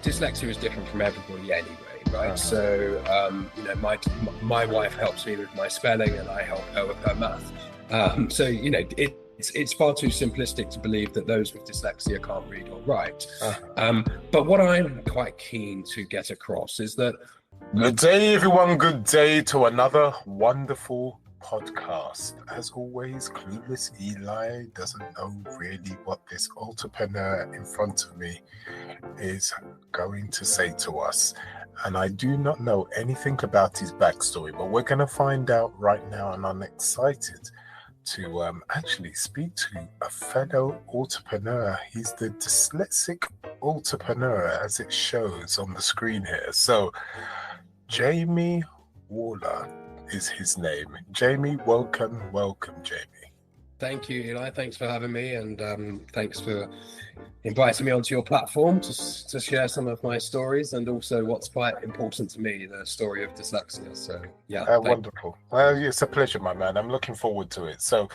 dyslexia is different from everybody anyway, right? So, my wife helps me with my spelling and I help her with her math. It's far too simplistic to believe that those with dyslexia can't read or write. But what I'm quite keen to get across is that... Good day, everyone. Good day to another wonderful podcast. As always, clueless Eli doesn't know really what this entrepreneur in front of me is going to say to us. And I do not know anything about his backstory, but we're going to find out right now, and I'm excited to actually speak to a fellow entrepreneur. He's the dyslexic entrepreneur, as it shows on the screen here. So, Jamie Waller is his name. Jamie, welcome, Jamie. Thank you, Eli. Thanks for having me, and thanks for inviting me onto your platform to share some of my stories, and also what's quite important to me, the story of dyslexia. So, yeah. Wonderful. Well, it's a pleasure, my man. I'm looking forward to it. So,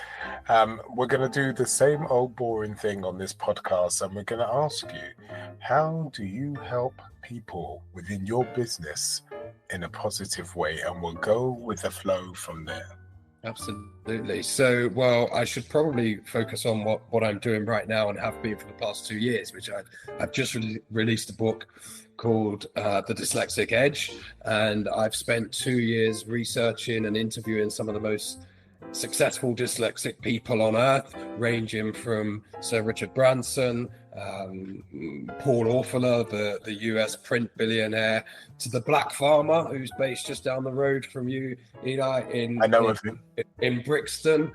we're going to do the same old boring thing on this podcast, and we're going to ask you, how do you help people within your business in a positive way? And we'll go with the flow from there. Absolutely. So, well, I should probably focus on what I'm doing right now and have been for the past 2 years, which I've just released a book called The Dyslexic Edge. And I've spent 2 years researching and interviewing some of the most successful dyslexic people on earth, ranging from Sir Richard Branson, Paul Orfalea, the US print billionaire, to the black farmer who's based just down the road from you, Eli, in Brixton,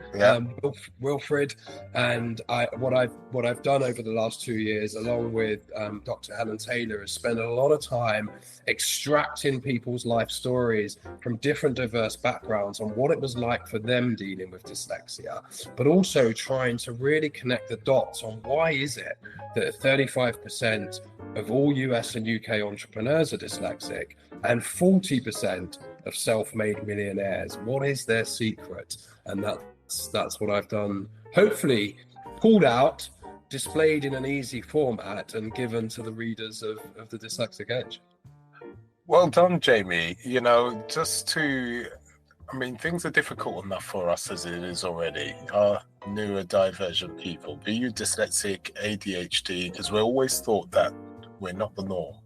Wilfred. And what I've done over the last 2 years, along with Dr. Helen Taylor, is spend a lot of time extracting people's life stories from different diverse backgrounds on what it was like for them dealing with dyslexia, but also trying to really connect the dots on why is it that 35% of all US and UK entrepreneurs are dyslexic and 40% of self-made millionaires. What is their secret? And that's what I've done. Hopefully pulled out, displayed in an easy format, and given to the readers of the Dyslexic Edge. Well done, Jamie. Things are difficult enough for us as it is already. Our neurodivergent people, be you dyslexic, ADHD, because we always thought that we're not the norm.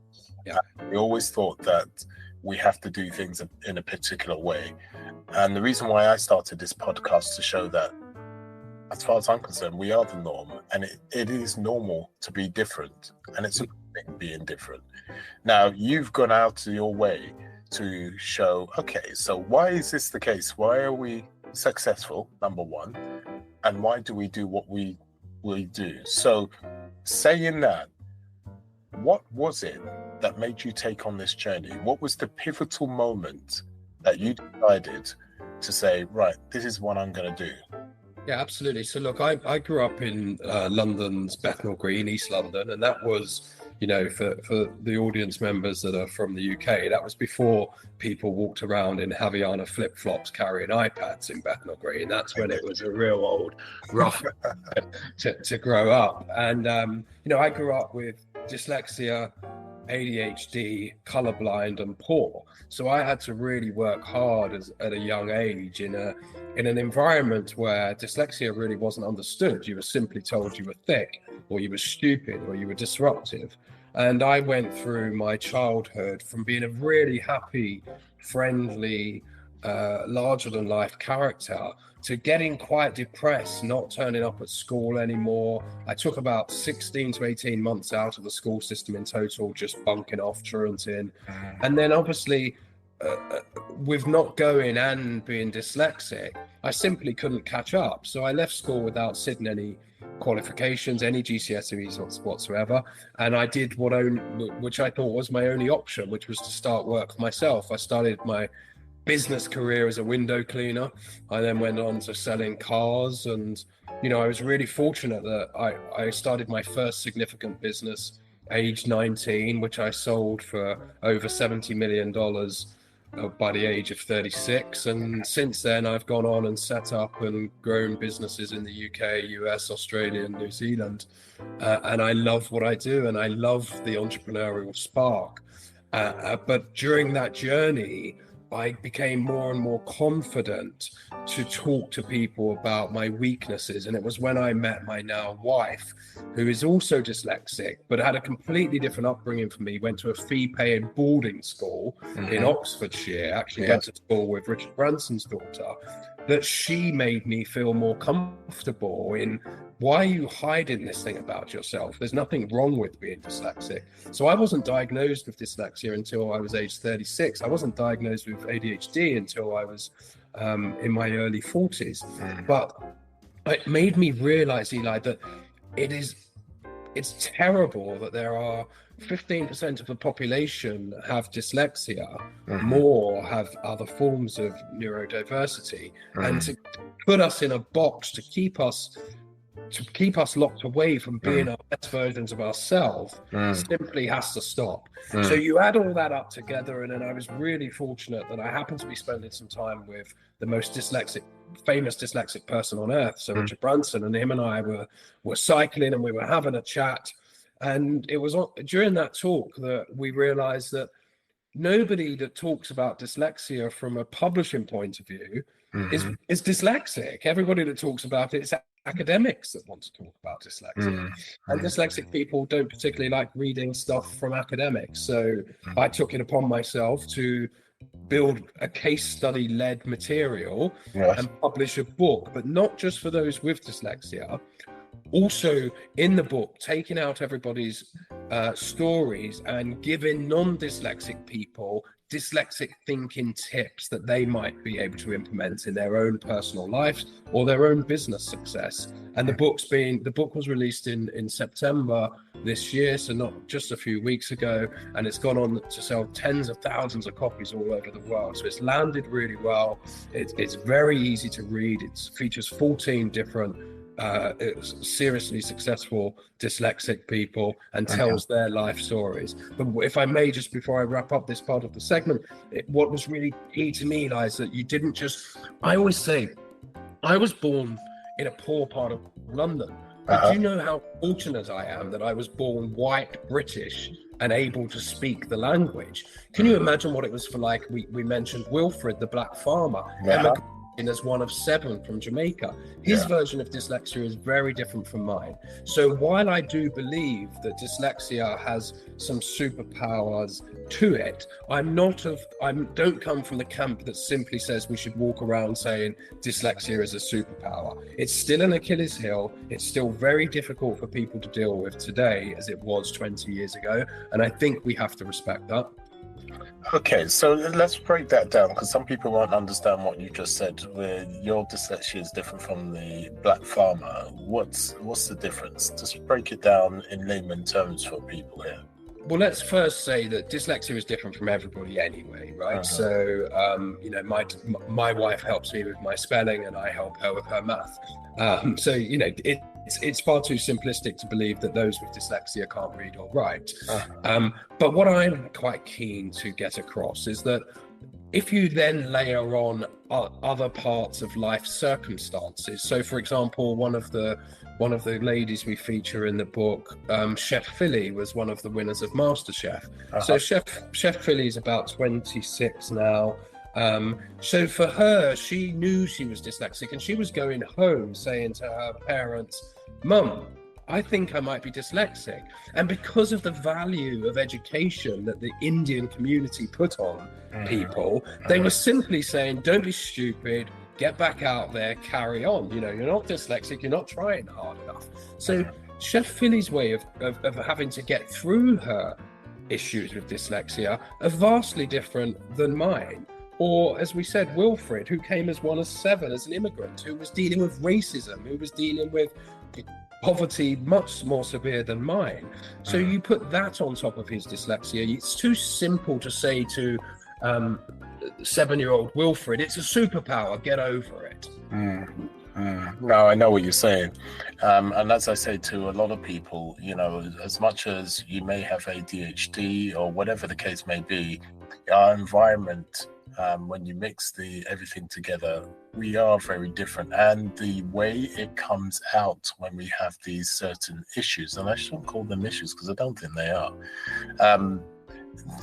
Yeah. We always thought that we have to do things in a particular way. And the reason why I started this podcast to show that, as far as I'm concerned, we are the norm, and it is normal to be different, and it's a good thing being different. Now, you've gone out of your way to show, okay, so why is this the case? Why are we successful, number one, and why do we do what we do? So, saying that, what was it that made you take on this journey? What was the pivotal moment that you decided to say, right, this is what I'm going to do? Yeah, absolutely. So look, I grew up in London's Bethnal Green, East London, and that was, for the audience members that are from the UK, that was before people walked around in Havaiana flip-flops carrying iPads in Bethnal Green. That's when it was a real old rough to grow up. And, I grew up with dyslexia, ADHD, colorblind, and poor. So I had to really work hard at a young age in an environment where dyslexia really wasn't understood. You were simply told you were thick, or you were stupid, or you were disruptive. And I went through my childhood from being a really happy, friendly, larger-than-life character to getting quite depressed, not turning up at school anymore. I took about 16 to 18 months out of the school system in total, just bunking off, truanting. And then obviously, with not going and being dyslexic, I simply couldn't catch up. So I left school without sitting any qualifications, any GCSEs whatsoever. And I did which I thought was my only option, which was to start work for myself. I started my business career as a window cleaner. I then went on to selling cars, and I was really fortunate that I started my first significant business age 19, which I sold for over $70 million by the age of 36. And since then, I've gone on and set up and grown businesses in the UK, US, Australia, and New Zealand. And I love what I do, and I love the entrepreneurial spark. But during that journey, I became more and more confident to talk to people about my weaknesses. And it was when I met my now wife, who is also dyslexic, but had a completely different upbringing from me, went to a fee-paying boarding school in Oxfordshire, actually went to school with Richard Branson's daughter, that she made me feel more comfortable in, why are you hiding this thing about yourself? There's nothing wrong with being dyslexic. So I wasn't diagnosed with dyslexia until I was age 36. I wasn't diagnosed with ADHD until I was in my early 40s. But it made me realize, Eli, that it's terrible that there are 15% of the population have dyslexia, more have other forms of neurodiversity, and to put us in a box to keep us locked away from being our best versions of ourselves simply has to stop. So you add all that up together, and then I was really fortunate that I happened to be spending some time with the most famous dyslexic person on earth, so Richard Branson, and him and I were cycling and we were having a chat. And it was during that talk that we realized that nobody that talks about dyslexia from a publishing point of view is dyslexic. Everybody that talks about it is academics that want to talk about dyslexia. And dyslexic people don't particularly like reading stuff from academics. So I took it upon myself to build a case study led material and publish a book, but not just for those with dyslexia. Also in the book, taking out everybody's stories and giving non-dyslexic people dyslexic thinking tips that they might be able to implement in their own personal lives or their own business success. And the book was released in September this year, so not just a few weeks ago, and it's gone on to sell tens of thousands of copies all over the world. So it's landed really well. It's very easy to read. It features 14 different seriously successful dyslexic people and tells their life stories. But if I may, just before I wrap up this part of the segment, what was really key to me is that you didn't just, I always say, I was born in a poor part of London. But do you know how fortunate I am that I was born white, British, and able to speak the language? Can you imagine what it was for, like, we mentioned Wilfred, the black farmer, as one of 7 from Jamaica. His version of dyslexia is very different from mine. So while I do believe that dyslexia has some superpowers to it, I don't come from the camp that simply says we should walk around saying dyslexia is a superpower. It's still an Achilles heel. It's still very difficult for people to deal with today as it was 20 years ago. And I think we have to respect that. Okay, so let's break that down, because some people won't understand what you just said, where your dyslexia is different from the black farmer. What's the difference? Just break it down in layman terms for people here. Well, let's first say that dyslexia is different from everybody anyway, right? So, my wife helps me with my spelling and I help her with her math. So, it's far too simplistic to believe that those with dyslexia can't read or write. But what I'm quite keen to get across is that if you then layer on other parts of life circumstances, so for example, one of the ladies we feature in the book, Chef Philly, was one of the winners of MasterChef. So Chef Philly's about 26 now. So for her, she knew she was dyslexic, and she was going home saying to her parents, "Mum, I think I might be dyslexic." And because of the value of education that the Indian community put on people, they were simply saying, "Don't be stupid, get back out there, carry on. You're not dyslexic, you're not trying hard enough." So Chef Philly's way of having to get through her issues with dyslexia are vastly different than mine. Or, as we said, Wilfred, who came as one of 7 as an immigrant, who was dealing with racism, who was dealing with poverty much more severe than mine. So you put that on top of his dyslexia. It's too simple to say to 7-year-old Wilfred, "It's a superpower, get over it." No, I know what you're saying. And as I say to a lot of people, as much as you may have ADHD or whatever the case may be, our environment, when you mix everything together, we are very different, and the way it comes out when we have these certain issues, and I shouldn't call them issues because I don't think they are,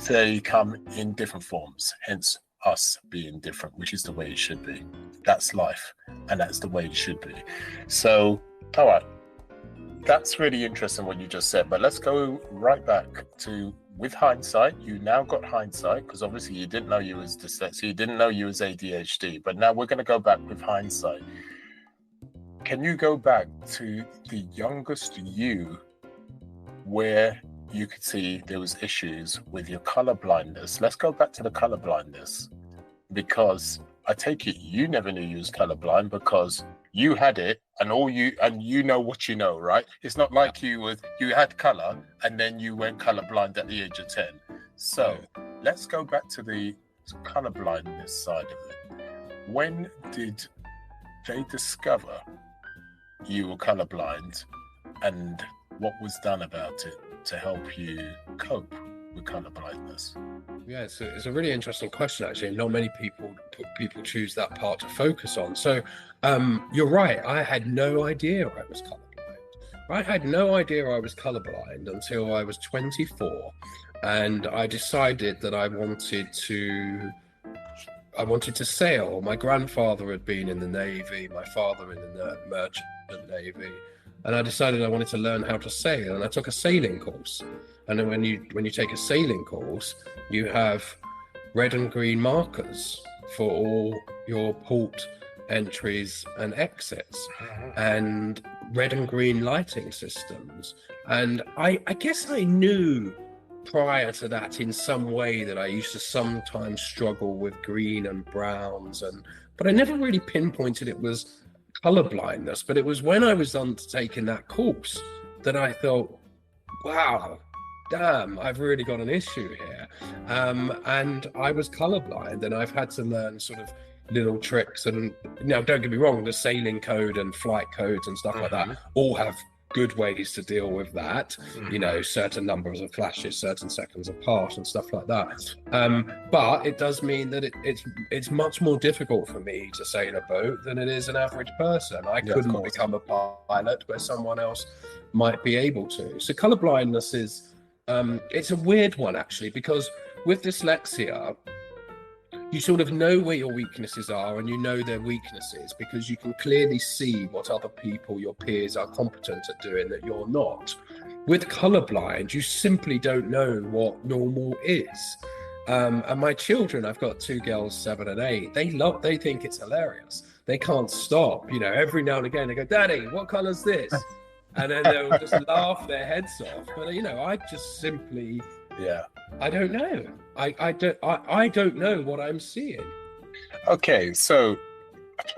they come in different forms, hence us being different, which is the way it should be. That's life, and that's the way it should be. So, all right, that's really interesting what you just said, but let's go right back to, with hindsight, you now got hindsight, because obviously you didn't know you was dyslexic, you didn't know you was ADHD, but now we're going to go back with hindsight. Can you go back to the youngest you, where you could see there was issues with your color blindness? Let's go back to the color blindness, because I take it you never knew you was colorblind, because you had it, and you know what you know, right? It's not like you had color and then you went colorblind at the age of 10. So let's go back to the colorblindness side of it. When did they discover you were colorblind, and what was done about it to help you cope with colorblindness? Yeah, it's a really interesting question, actually. Not many people choose that part to focus on. So you're right. I had no idea I was colorblind. I had no idea I was colorblind until I was 24, and I decided that I wanted to sail. My grandfather had been in the Navy, my father in the merchant Navy, and I decided I wanted to learn how to sail, and I took a sailing course. And then when you take a sailing course, you have red and green markers for all your port entries and exits, and red and green lighting systems. And I guess I knew prior to that in some way that I used to sometimes struggle with green and browns, but I never really pinpointed it was color blindness. But it was when I was undertaking that course that I thought, wow, damn, I've really got an issue here. And I was colorblind, and I've had to learn sort of little tricks. And now, don't get me wrong, the sailing code and flight codes and stuff like that all have good ways to deal with that. You know, certain numbers of flashes, certain seconds apart, and stuff like that. But it does mean that it's much more difficult for me to sail a boat than it is an average person. I couldn't become a pilot where someone else might be able to. So colorblindness is it's a weird one, actually, because with dyslexia, you sort of know where your weaknesses are, and you know their weaknesses because you can clearly see what other people, your peers, are competent at doing that you're not. With colorblind, you simply don't know what normal is. And my children, I've got 2 girls, 7 and 8, they think it's hilarious. They can't stop. You know, every now and again they go, "Daddy, what color's this?" And then they'll just laugh their heads off. But, you know, I just simply, I don't know. I don't know what I'm seeing. Okay, so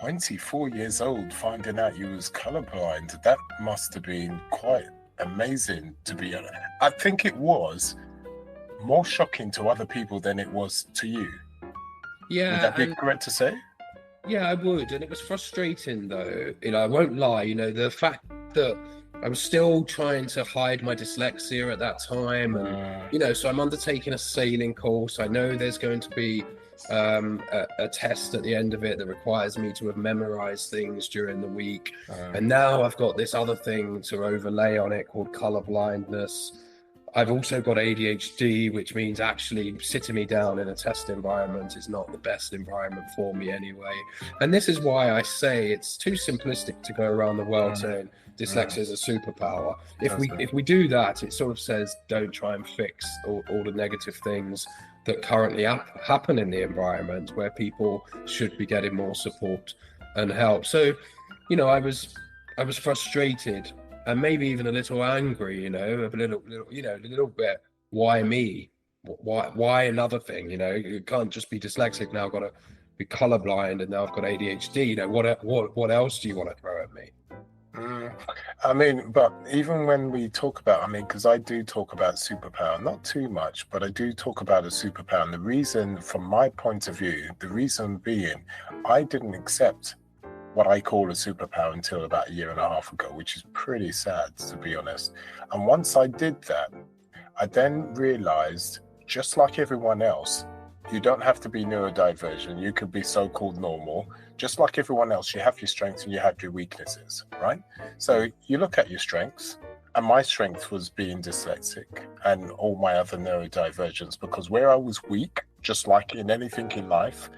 24 years old, finding out you was colorblind, that must have been quite amazing to be honest. I think it was more shocking to other people than it was to you. Yeah. Would that be correct to say? Yeah, I would. And it was frustrating, though. You know, I won't lie. You know, the fact that I was still trying to hide my dyslexia at that time. And, you know, so I'm undertaking a sailing course. I know there's going to be a test at the end of it that requires me to have memorized things during the week. And now I've got this other thing to overlay on it called color blindness. I've also got ADHD, which means actually sitting me down in a test environment is not the best environment for me anyway. And this is why I say it's too simplistic to go around the world saying dyslexia is a superpower. If we do that, it sort of says don't try and fix all the negative things that currently happen in the environment where people should be getting more support and help. So, you know, I was frustrated and maybe even a little angry, you know, a little bit. Why me? Why another thing? You know, you can't just be dyslexic now. I've got to be colorblind, and now I've got ADHD. You know, what else do you want to throw at me? I mean, but even when we talk about, because I do talk about superpower, not too much, but I do talk about a superpower. And the reason, from my point of view, the reason being, I didn't accept what I call a superpower until about 1.5 years ago, which is pretty sad, to be honest. And once I did that, I then realized, just like everyone else, You don't have to be neurodivergent. You could be so-called normal. Just like everyone else, you have your strengths and you have your weaknesses, right? So you look at your strengths, and my strength was being dyslexic and all my other neurodivergence, because where I was weak, just like in anything in life,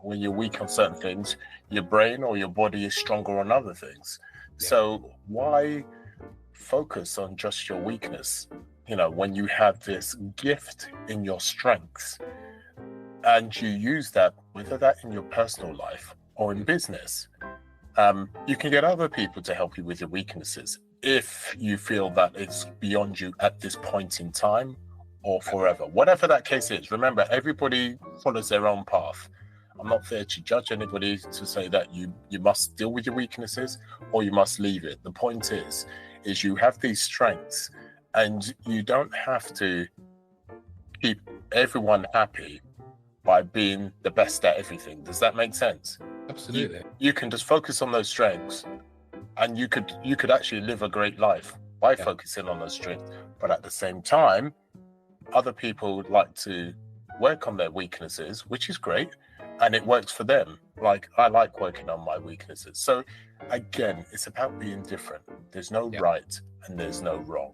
when you're weak on certain things, your brain or your body is stronger on other things. Yeah. So why focus on just your weakness, when you have this gift in your strengths, and you use that, whether that in your personal life or in business, you can get other people to help you with your weaknesses if you feel that it's beyond you at this point in time or forever. Whatever that case is, remember, everybody follows their own path. I'm not there to judge anybody to say that you must deal with your weaknesses or you must leave it. The point is you have these strengths, and you don't have to keep everyone happy by being the best at everything. Does that make sense? Absolutely. You can just focus on those strengths, and you could actually live a great life by focusing on those strengths. But at the same time, other people would like to work on their weaknesses, which is great, and it works for them. Like, I like working on my weaknesses. So again, it's about being different. There's no right and there's no wrong.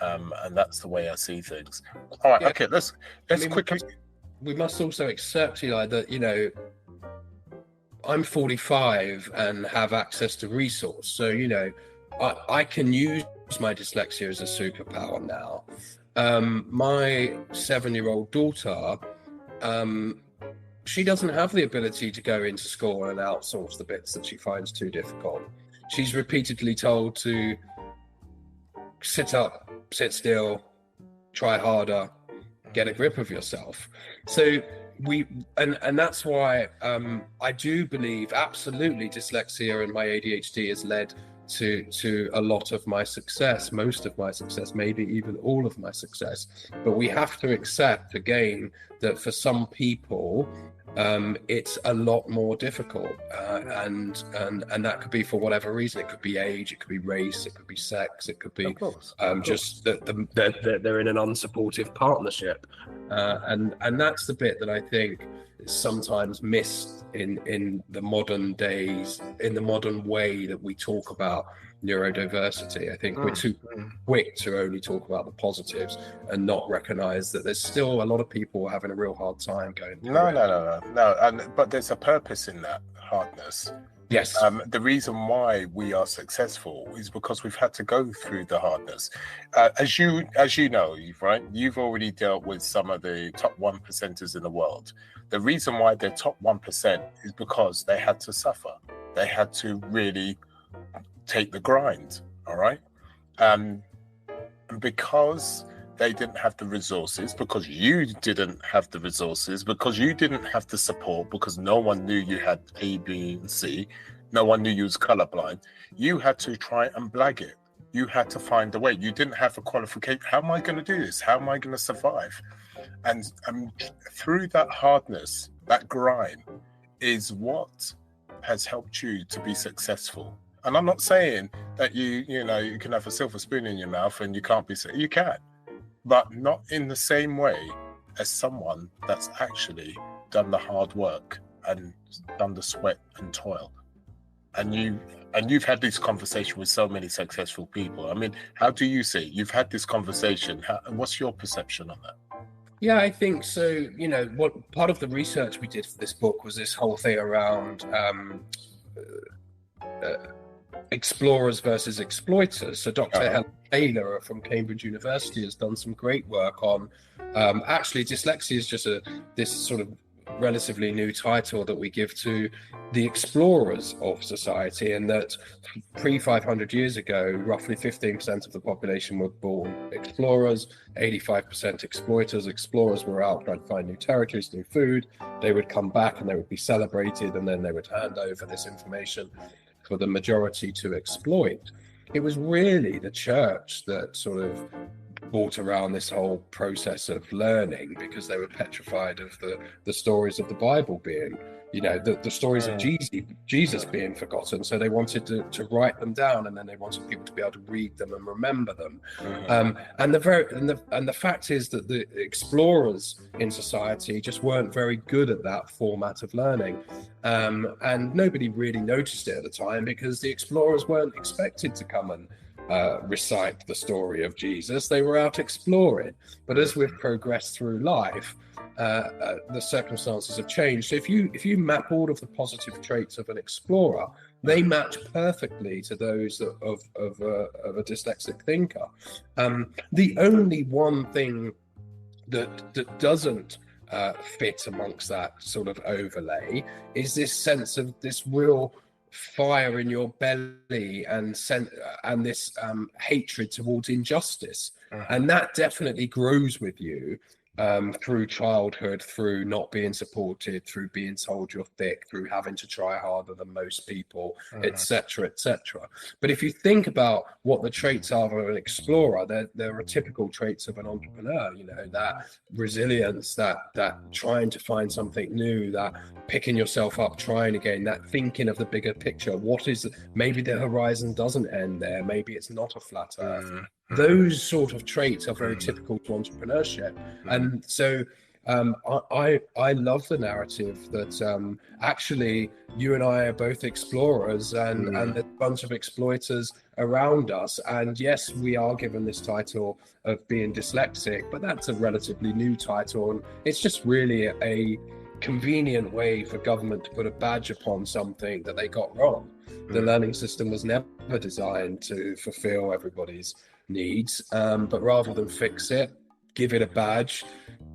And that's the way I see things. All right, okay, let's quickly. We must also accept, Eli, that, I'm 45 and have access to resource. So, I can use my dyslexia as a superpower now. My 7-year-old daughter, she doesn't have the ability to go into school and outsource the bits that she finds too difficult. She's repeatedly told to sit up, sit still, try harder, get a grip of yourself. So and that's why I do believe absolutely dyslexia and my ADHD has led to a lot of my success, most of my success, maybe even all of my success. But we have to accept again that for some people it's a lot more difficult, and that could be for whatever reason. It could be age, it could be race, it could be sex, it could be just that they're in an unsupportive partnership, and that's the bit that I think is sometimes missed in the modern days, in the modern way that we talk about neurodiversity. I think we're too quick to only talk about the positives and not recognize that there's still a lot of people having a real hard time going through No. But there's a purpose in that hardness. Yes. The reason why we are successful is because we've had to go through the hardness. As you know, right? You've already dealt with some of the top 1%ers in the world. The reason why they're top 1% is because they had to suffer. They had to really take the grind, all right? And because they didn't have the resources, because you didn't have the resources, because you didn't have the support, because no one knew you had A, B, and C, no one knew you was colorblind, you had to try and blag it. You had to find a way. You didn't have a qualification. How am I going to do this? How am I going to survive? And through that hardness, that grind is what has helped you to be successful. And I'm not saying that you can have a silver spoon in your mouth and you can't be, you can, but not in the same way as someone that's actually done the hard work and done the sweat and toil. And you've had this conversation with so many successful people. I mean, how do you see it? You've had this conversation. What's your perception on that? Yeah, I think so. What part of the research we did for this book was this whole thing around explorers versus exploiters. So Dr. Helen Taylor from Cambridge University has done some great work on actually dyslexia is just this sort of relatively new title that we give to the explorers of society, and that pre-500 years ago, roughly 15% of the population were born explorers, 85% exploiters. Explorers were out trying to find new territories, new food. They would come back and they would be celebrated, and then they would hand over this information for the majority to exploit. It was really the church that sort of brought around this whole process of learning because they were petrified of the stories of the Bible being, the stories of Jesus being forgotten. So they wanted to write them down, and then they wanted people to be able to read them and remember them. And the fact is that the explorers in society just weren't very good at that format of learning, and nobody really noticed it at the time because the explorers weren't expected to come and recite the story of Jesus. They were out exploring. But as we've progressed through life, the circumstances have changed. So if you map all of the positive traits of an explorer, they match perfectly to those of a dyslexic thinker. The only one thing that doesn't fit amongst that sort of overlay is this sense of this real fire in your belly and this hatred towards injustice. And that definitely grows with you through childhood, through not being supported, through being told you're thick, through having to try harder than most people, etc., etc. But if you think about what the traits are of an explorer, there are typical traits of an entrepreneur. That resilience, that trying to find something new, that picking yourself up, trying again, that thinking of the bigger picture. Maybe the horizon doesn't end there, maybe it's not a flat earth. Those sort of traits are very typical to entrepreneurship. And so I love the narrative that actually you and I are both explorers, and there's a bunch of exploiters around us. And yes, we are given this title of being dyslexic, but that's a relatively new title. And it's just really a convenient way for government to put a badge upon something that they got wrong. The learning system was never designed to fulfill everybody's needs, but rather than fix it, give it a badge,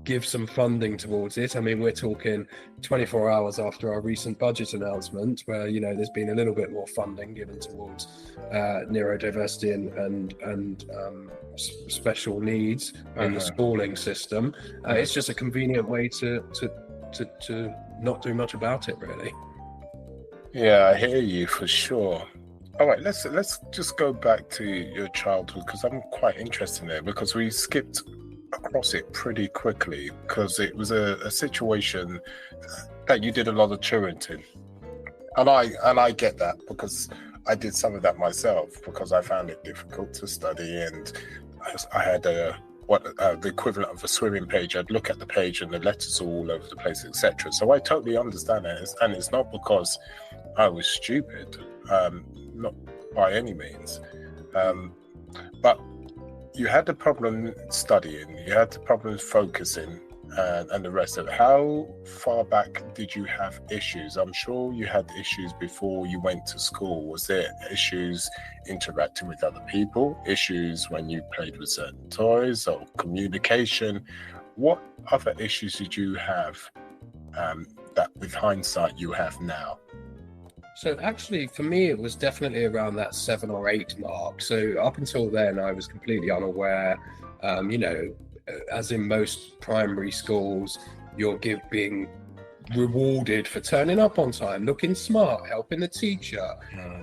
give some funding towards it. I mean, we're talking 24 hours after our recent budget announcement where there's been a little bit more funding given towards neurodiversity and special needs in the schooling system. It's just a convenient way to not do much about it, really. Yeah, I hear you for sure. All right, let's just go back to your childhood, because I'm quite interested in it, because we skipped across it pretty quickly, because it was a situation that you did a lot of parenting, and I get that, because I did some of that myself, because I found it difficult to study, and I had the equivalent of a swimming page. I'd look at the page and the letters are all over the place, etc. So I totally understand it, and it's not because I was stupid, not by any means, but you had the problem studying, you had the problem focusing, and the rest of it. How far back did you have issues? I'm sure you had issues before you went to school. Was there issues interacting with other people, issues when you played with certain toys, or communication? What other issues did you have that with hindsight you have now? So actually, for me, it was definitely around that 7 or 8 mark. So up until then, I was completely unaware. As in most primary schools, you're being rewarded for turning up on time, looking smart, helping the teacher,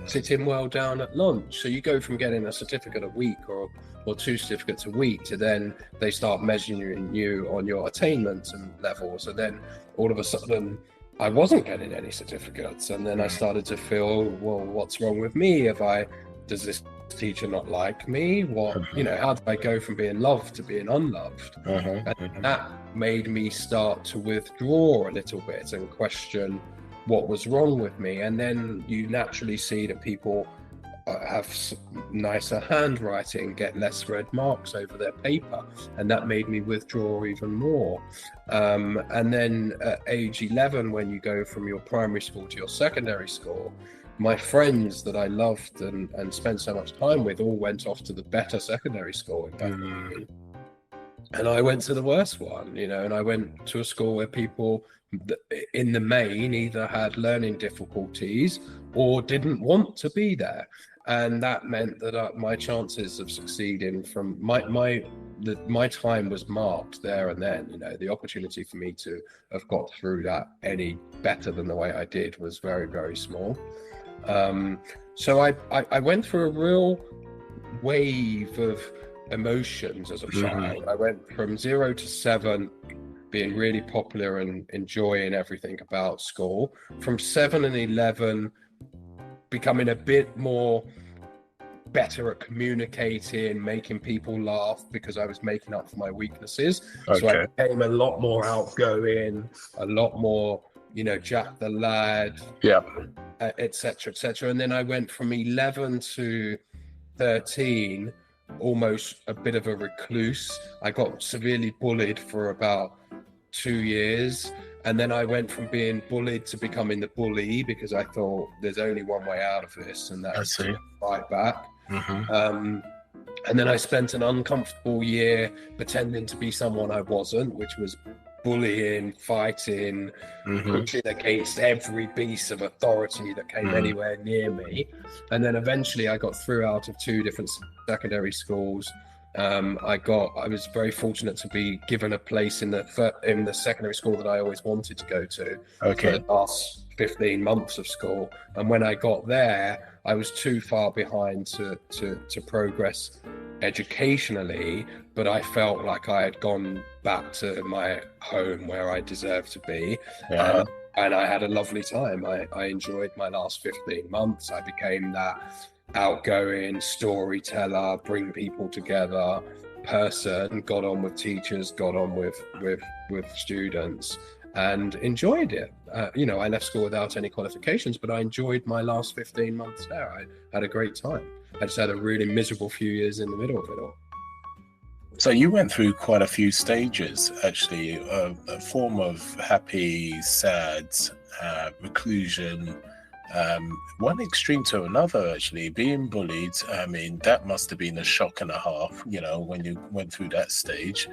sitting well down at lunch. So you go from getting a certificate a week or 2 certificates a week to then they start measuring you on your attainment and levels. And then all of a sudden, I wasn't getting any certificates, and then I started to feel, well, what's wrong with me? Does this teacher not like me? How do I go from being loved to being unloved? And that made me start to withdraw a little bit and question what was wrong with me. And then you naturally see that people have nicer handwriting, get less red marks over their paper, and that made me withdraw even more. And then at age 11, when you go from your primary school to your secondary school, my friends that I loved and spent so much time with all went off to the better secondary school in Bethlehem. And I went to the worst one, and I went to a school where people in the main either had learning difficulties or didn't want to be there. And that meant that my chances of succeeding from my time was marked there and then. The opportunity for me to have got through that any better than the way I did was very, very small. So I went through a real wave of emotions as a child. I went from 0 to 7 being really popular and enjoying everything about school. From 7 and 11 becoming a bit more better at communicating, making people laugh because I was making up for my weaknesses. Okay. So I became a lot more outgoing, a lot more, Jack the lad, etc., etc. And then I went from 11 to 13, almost a bit of a recluse. I got severely bullied for about 2 years. And then I went from being bullied to becoming the bully because I thought there's only one way out of this, and that's to fight back. And then I spent an uncomfortable year pretending to be someone I wasn't, which was bullying, fighting, pushing against every piece of authority that came anywhere near me. And then eventually I got through out of 2 different secondary schools. I was very fortunate to be given a place in the secondary school that I always wanted to go to for the last 15 months of school. And when I got there, I was too far behind to progress educationally, but I felt like I had gone back to my home where I deserved to be. And I had a lovely time. I enjoyed my last 15 months. I became that outgoing storyteller, bring people together person, got on with teachers, got on with students, and enjoyed it. I left school without any qualifications, but I enjoyed my last 15 months there. I had a great time. I just had a really miserable few years in the middle of it all. So you went through quite a few stages, actually, a form of happy, sad, reclusion, one extreme to another, actually, being bullied. I mean, that must have been a shock and a half, when you went through that stage.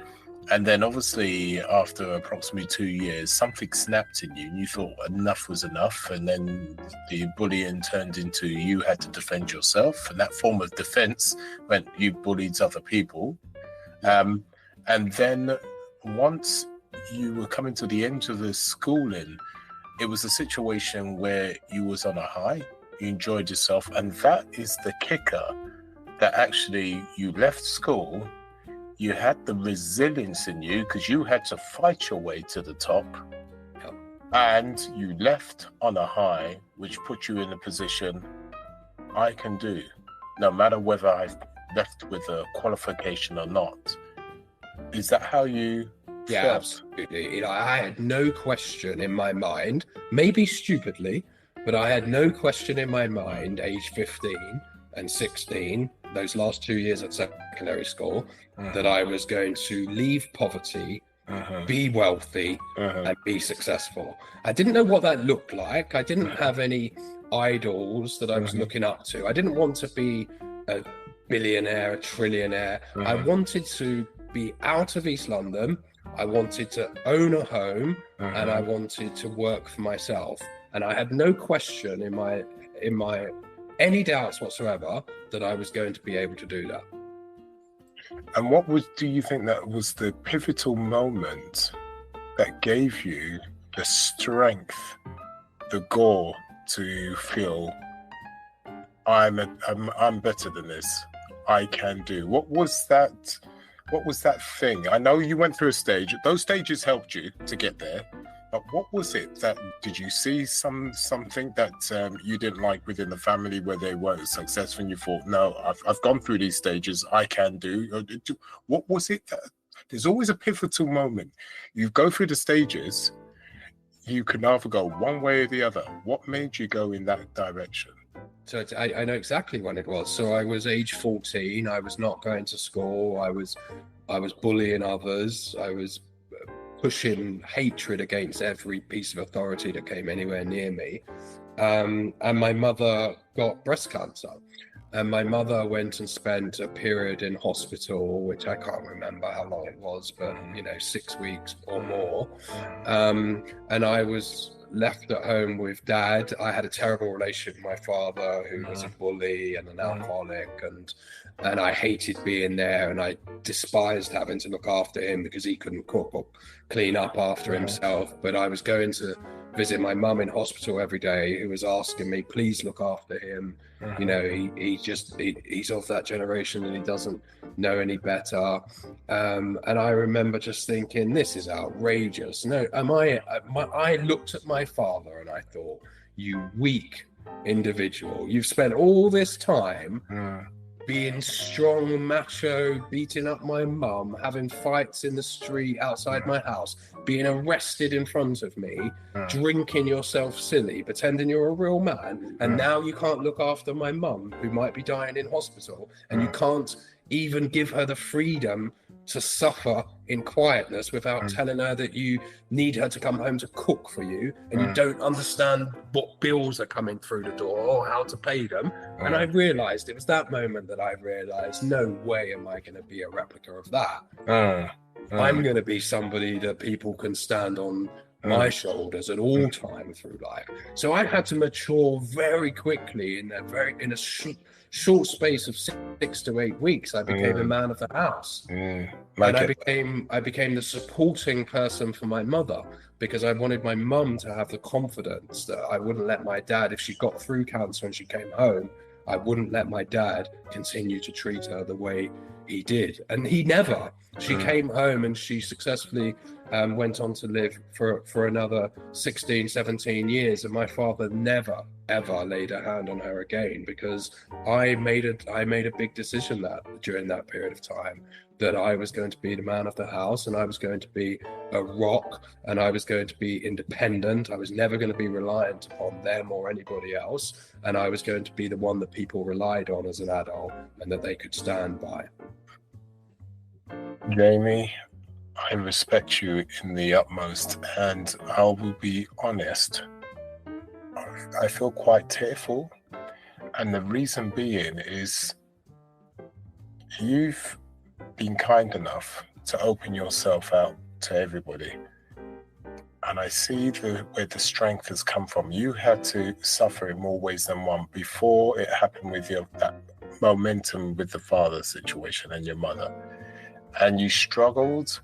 And then obviously after approximately 2 years, something snapped in you and you thought enough was enough. And then the bullying turned into you had to defend yourself. And that form of defense meant you bullied other people. And then once you were coming to the end of the schooling, it was a situation where you was on a high, you enjoyed yourself. And that is the kicker, that actually you left school. You had the resilience in you because you had to fight your way to the top, and you left on a high, which put you in a position I can do, no matter whether I've left with a qualification or not. Is that how you felt? Absolutely. I had no question in my mind, maybe stupidly, but I had no question in my mind, age 15 and 16, those last 2 years at secondary school, that I was going to leave poverty, be wealthy, and be successful. I didn't know what that looked like. I didn't have any idols that I was looking up to. I didn't want to be a billionaire, a trillionaire. I wanted to be out of East London. I wanted to own a home, and I wanted to work for myself. And I had no question in my any doubts whatsoever that I was going to be able to do that. And what do you think that was the pivotal moment that gave you the strength, the gall to feel I'm better than this, I can do? What was that thing? I know you went through a stage. Those stages helped you to get there. But what was it that, did you see something that you didn't like within the family where they weren't successful and you thought, no, I've gone through these stages, I can do? What was it that, there's always a pivotal moment. You go through the stages, you can either go one way or the other. What made you go in that direction? So I know exactly when it was. So I was age 14. I was not going to school. I was bullying others. I was pushing hatred against every piece of authority that came anywhere near me. And my mother got breast cancer. And my mother went and spent a period in hospital, which I can't remember how long it was, but 6 weeks or more. And I was left at home with Dad. I had a terrible relationship with my father, who was a bully and an alcoholic, and I hated being there, and I despised having to look after him because he couldn't cook or clean up after himself. But I was going to visit my mum in hospital every day, who was asking me, please look after him. You know, he's of that generation and he doesn't know any better. And I remember just thinking, this is outrageous. No, I looked at my father and I thought, you weak individual, you've spent all this time being strong, macho, beating up my mum, having fights in the street outside my house, being arrested in front of me, drinking yourself silly, pretending you're a real man, and now you can't look after my mum who might be dying in hospital, and you can't even give her the freedom to suffer in quietness without telling her that you need her to come home to cook for you, and you don't understand what bills are coming through the door or how to pay them. And I realized, it was that moment that I realized, no way am I going to be a replica of that. I'm going to be somebody that people can stand on my shoulders at all time through life. So I had to mature very quickly in a short space of 6 to 8 weeks. I became a man of the house, and I became the supporting person for my mother, because I wanted my mum to have the confidence that I wouldn't let my dad, if she got through cancer and she came home, I wouldn't let my dad continue to treat her the way he did. And he never. She came home and she successfully went on to live for another 16, 17 years. And my father never, ever laid a hand on her again, because I made a big decision that during that period of time, that I was going to be the man of the house, and I was going to be a rock, and I was going to be independent. I was never going to be reliant upon them or anybody else, and I was going to be the one that people relied on as an adult and that they could stand by. Jamie, I respect you in the utmost, and I will be honest, I feel quite tearful, and the reason being is you've been kind enough to open yourself out to everybody, and I see where the strength has come from. You had to suffer in more ways than one before it happened with that momentum with the father situation and your mother, and you struggled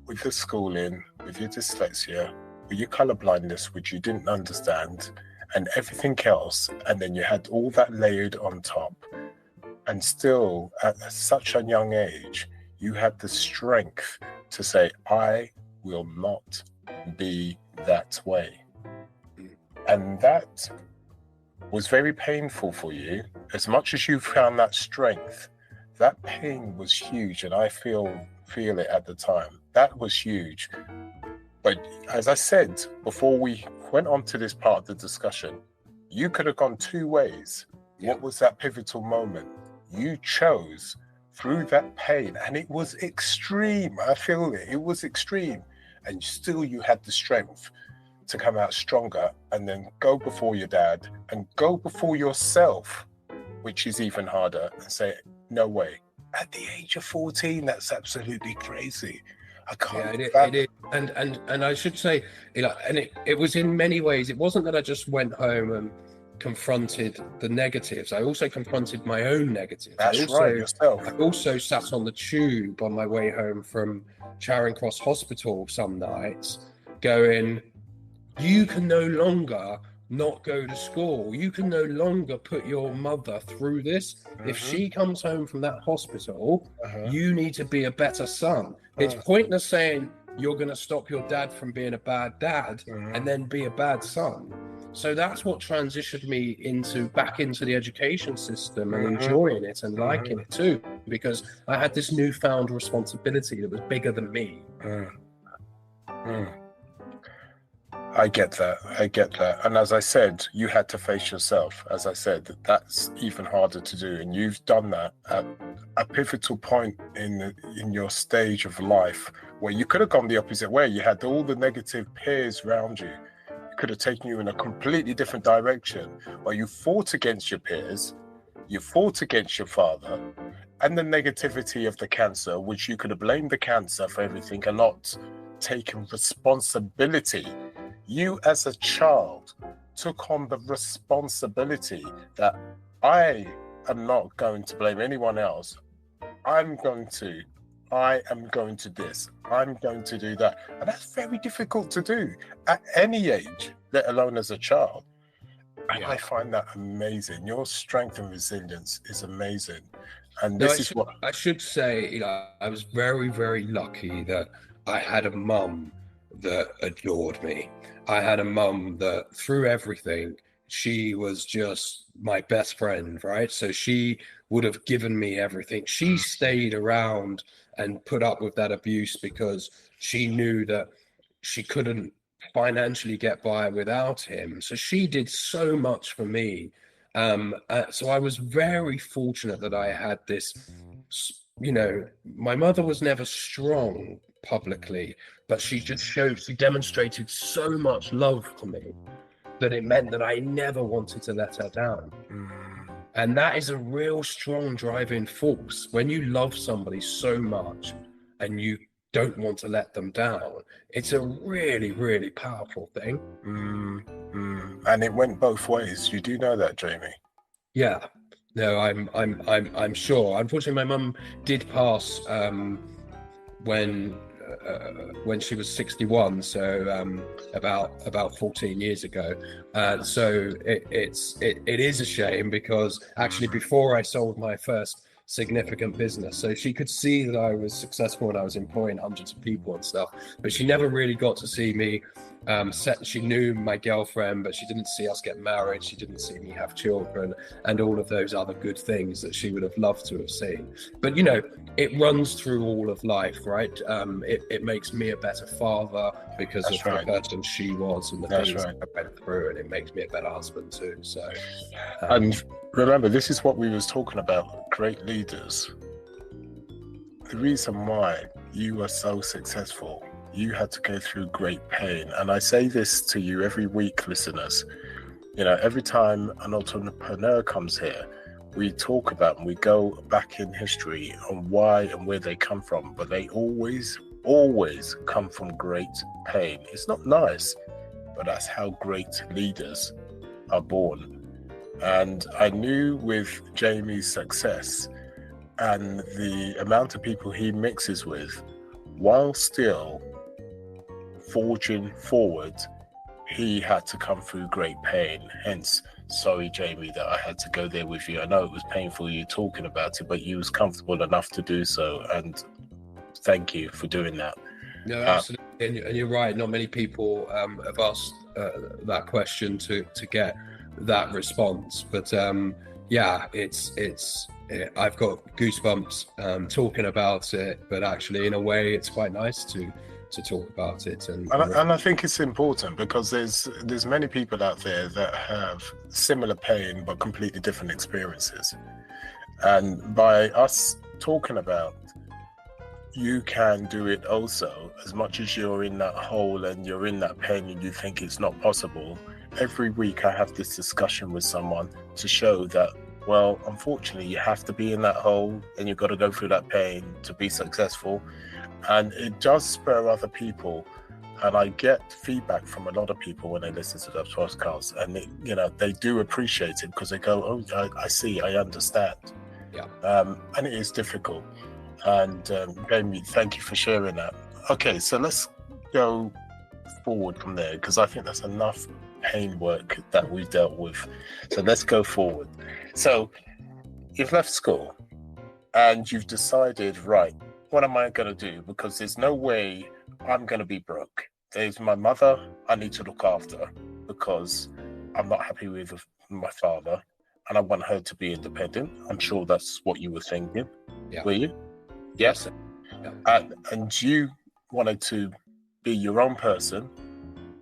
with the schooling, with your dyslexia, with your colorblindness, which you didn't understand, and everything else, and then you had all that layered on top. And still, at such a young age, you had the strength to say, I will not be that way. And that was very painful for you. As much as you found that strength, that pain was huge, and I feel it at the time. That was huge. But as I said before we went on to this part of the discussion, you could have gone two ways. What was that pivotal moment? You chose through that pain, and it was extreme. I feel it. It was extreme. And still you had the strength to come out stronger, and then go before your dad and go before yourself, which is even harder, and say, no way. At the age of 14, that's absolutely crazy. I can't. Yeah, it is. And I should say, and it was in many ways, it wasn't that I just went home and confronted the negatives. I also confronted my own negatives. Yourself. I also sat on the tube on my way home from Charing Cross Hospital some nights going, you can no longer not go to school. You can no longer put your mother through this. If she comes home from that hospital, you need to be a better son. It's pointless saying you're going to stop your dad from being a bad dad and then be a bad son. So that's what transitioned me back into the education system and enjoying it and liking it too, because I had this newfound responsibility that was bigger than me. I get that. And as I said, you had to face yourself. As I said, that's even harder to do. And you've done that at a pivotal point in your stage of life where you could have gone the opposite way. You had all the negative peers around you. It could have taken you in a completely different direction. Where you fought against your peers, you fought against your father, and the negativity of the cancer, which you could have blamed the cancer for everything and not taken responsibility. You as a child took on the responsibility that I am not going to blame anyone else. I'm going to I am going to this, I'm going to do that. And that's very difficult to do at any age, let alone as a child. And I find that amazing. Your strength and resilience is amazing. And this I should say, you know, I was very, very lucky that I had a mum that adored me. I had a mum that through everything, she was just my best friend, right? So she would have given me everything. She stayed around and put up with that abuse because she knew that she couldn't financially get by without him. So she did so much for me. So I was very fortunate that I had this, you know, my mother was never strong publicly, but she demonstrated so much love for me that it meant that I never wanted to let her down. And that is a real strong driving force. When you love somebody so much and you don't want to let them down, it's a really, really powerful thing. And it went both ways. You do know that, Jamie? Yeah. No, I'm sure. Unfortunately, my mum did pass when she was 61, so about 14 years ago. So it is a shame, because actually before I sold my first significant business, so she could see that I was successful and I was employing hundreds of people and stuff, but she never really got to see me. She knew my girlfriend, but she didn't see us get married. She didn't see me have children and all of those other good things that she would have loved to have seen. But you know, it runs through all of life, right? It makes me a better father because of the person she was and the things I went through, and it makes me a better husband too. So and remember, this is what we was talking about, great leaders. The reason why you are so successful, you had to go through great pain. And I say this to you every week, listeners. You know, every time an entrepreneur comes here, we talk about and we go back in history on why and where they come from, but they always come from great pain. It's not nice, but that's how great leaders are born. And I knew with Jamie's success and the amount of people he mixes with, while still forging forward, he had to come through great pain. Hence, sorry, Jamie, that I had to go there with you. I know it was painful you talking about it, but you was comfortable enough to do so, and thank you for doing that. No, absolutely, and you're right. Not many people have asked that question to get that response, but yeah, I've got goosebumps talking about it. But actually, in a way, it's quite nice to talk about it. And I think it's important, because there's many people out there that have similar pain but completely different experiences. And by us talking about, you can do it also, as much as you're in that hole and you're in that pain and you think it's not possible. Every week I have this discussion with someone to show that, well, unfortunately, you have to be in that hole and you've got to go through that pain to be successful. And it does spur other people. And I get feedback from a lot of people when they listen to those podcasts, and they do appreciate it, because they go, oh, I see, I understand. Yeah. And it is difficult. And Jamie, thank you for sharing that. Okay, so let's go forward from there, because I think that's enough pain work that we've dealt with. So let's go forward. So you've left school and you've decided, right, what am I going to do? Because there's no way I'm going to be broke. There's my mother I need to look after, because I'm not happy with my father and I want her to be independent. I'm sure that's what you were thinking. Yeah. Were you? Yes. Yeah. And you wanted to be your own person.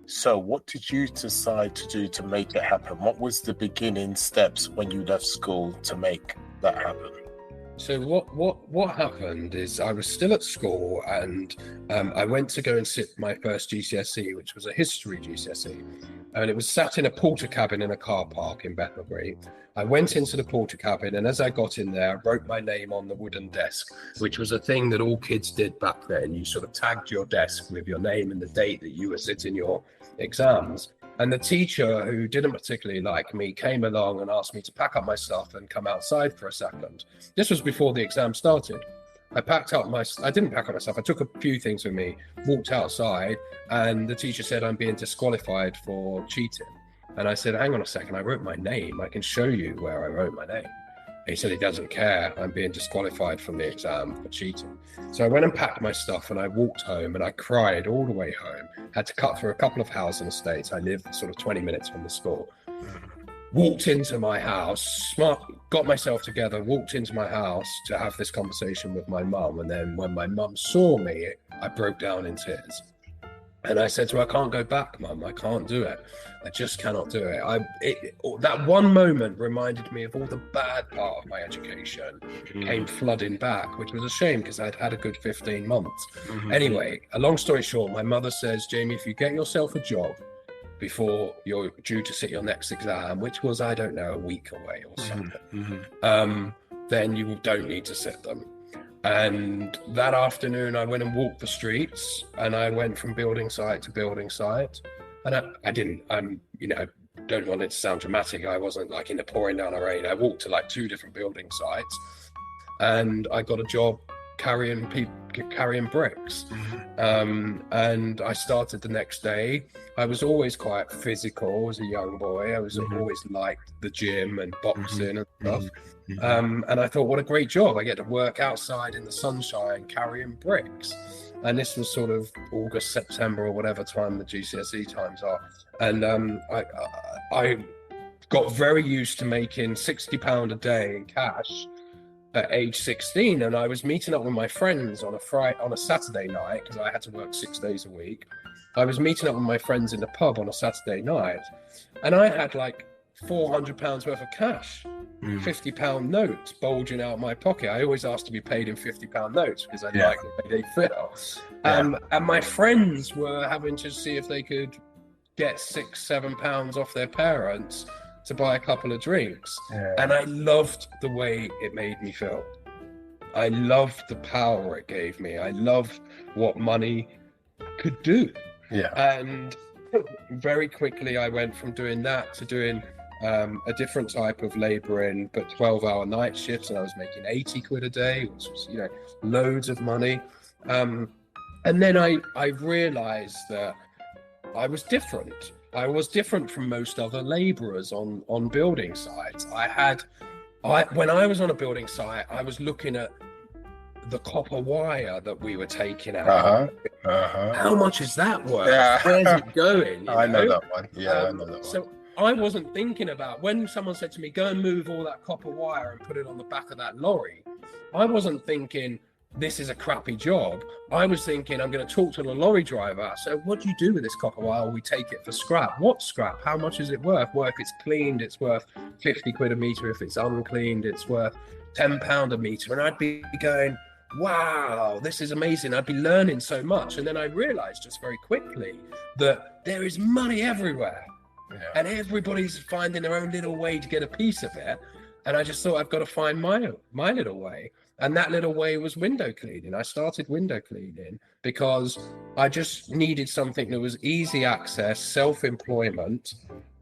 So what did you decide to do to make it happen? What was the beginning steps when you left school to make that happen? So what happened is I was still at school, and I went to go and sit my first GCSE, which was a history GCSE, and it was sat in a porter cabin in a car park in Bethnal Green. I went into the porter cabin, and as I got in there, I wrote my name on the wooden desk, which was a thing that all kids did back then. You sort of tagged your desk with your name and the date that you were sitting your exams. And the teacher, who didn't particularly like me, came along and asked me to pack up my stuff and come outside for a second. This was before the exam started. I didn't pack up my stuff. I took a few things with me, walked outside, and the teacher said I'm being disqualified for cheating. And I said, hang on a second, I wrote my name. I can show you where I wrote my name. And he said he doesn't care. I'm being disqualified from the exam for cheating. So I went and packed my stuff and I walked home and I cried all the way home. Had to cut through a couple of housing estates. I lived sort of 20 minutes from the school. Walked into my house, got myself together, walked into my house to have this conversation with my mum. And then when my mum saw me, I broke down in tears. And I said to her, I can't go back, Mum. I can't do it. I just cannot do it. That one moment reminded me of all the bad part of my education came flooding back, which was a shame because I'd had a good 15 months. Anyway, a long story short, my mother says, Jamie, if you get yourself a job before you're due to sit your next exam, which was, I don't know, a week away or something, then you don't need to sit them. And that afternoon I went and walked the streets and I went from building site to building site. And don't want it to sound dramatic. I wasn't like in the pouring down the rain. I walked to like 2 different building sites and I got a job carrying bricks. And I started the next day. I was always quite physical as a young boy. I was always liked the gym and boxing and stuff. And I thought, what a great job. I get to work outside in the sunshine carrying bricks. And this was sort of August, September or whatever time the GCSE times are. And I got very used to making £60 a day in cash at age 16. And I was meeting up with my friends on a Saturday night because I had to work 6 days a week. I was meeting up with my friends in the pub on a Saturday night. And I had like £400 worth of cash. £50 notes bulging out my pocket. I always asked to be paid in £50 notes because I like the way they feel. And my friends were having to see if they could get £6-7 off their parents to buy a couple of drinks. And I loved the way it made me feel. I loved the power it gave me. I loved what money could do. And very quickly I went from doing that to doing a different type of labouring, but 12-hour night shifts, and I was making 80 quid a day, which was, loads of money. And then I realised that I was different. I was different from most other labourers on building sites. When I was on a building site, I was looking at the copper wire that we were taking out. How much is that worth? Where's it going? I know that one. I know that one. So I wasn't thinking about when someone said to me, go and move all that copper wire and put it on the back of that lorry. I wasn't thinking this is a crappy job. I was thinking I'm going to talk to the lorry driver. So what do you do with this copper wire? We take it for scrap. What scrap? How much is it worth? Well, if it's cleaned, it's worth 50 quid a metre. If it's uncleaned, it's worth £10 a metre. And I'd be going, wow, this is amazing. I'd be learning so much. And then I realised just very quickly that there is money everywhere. And everybody's finding their own little way to get a piece of it. And I just thought, I've got to find my little way. And that little way was window cleaning. I started window cleaning because I just needed something that was easy access, self-employment,